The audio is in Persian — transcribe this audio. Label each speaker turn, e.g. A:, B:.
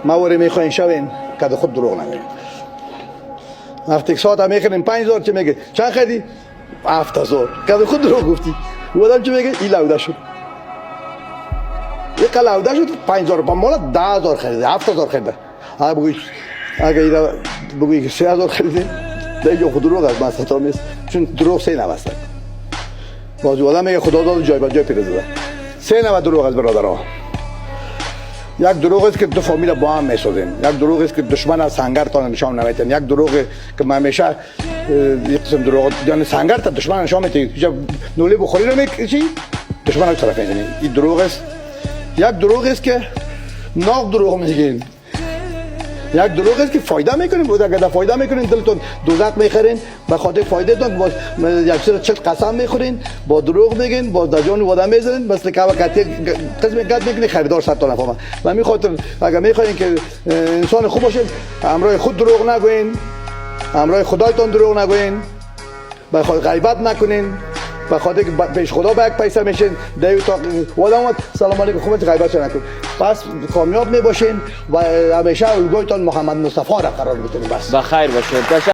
A: موری میخواین شوین که خود دروغ نگوین. وقتی ساعت میخرین 5000 چه میگه چند خریدی 7000 که خود دروغ گفتی. او آدم چه میگه این لوده شد، یک لوده شد 5000 با مال 10000 خریده 7000 خریده. اگه اینا بگویی که 3000 خریده دیگه خود دروغ است. مثلا میست چون دروغ سه نوع است. بازی آدم میگه خدا داد جای به جای پیرزاده. سه نوع دروغ است برادرها. یک دروغ است که دو فامیل با هم میسازین، یک دروغ است که دشمن از سنگرتان نشان نمیتن، یک دروغ که من همیشه یک قسم دروغ یعنی سنگرت دشمن نشان میتید جب نولی بخوری رو میکشی دشمن رو طرف میزنی. این دروغ است. یک دروغ است که ناق دروغ میگین. یک دروغ است که فایده میکنین. بود اگر فایده میکنین دلتون دوزخ میخرین به خاطر فایده تون باز یک سر چت قسم میخورین با دروغ میگین با دجان وعده میزنین مثل که وقتی قسم گد میکنین خریدار 100 تا نفهمه. و می خاطر اگر میخواین که انسان خوب باشین همراه خود دروغ نگوین، همراه خدایتون دروغ نگوین، به خاطر غیبت نکنین، به خاطر که پیش خدا به یک پیسه میشین دیو تا ولامت سلام علیکم خوبه غیبت نکنین. پس کامیاب میباشین و همیشه الگویتان محمد مصطفی را قرار بدین. بس
B: بخیر باشید.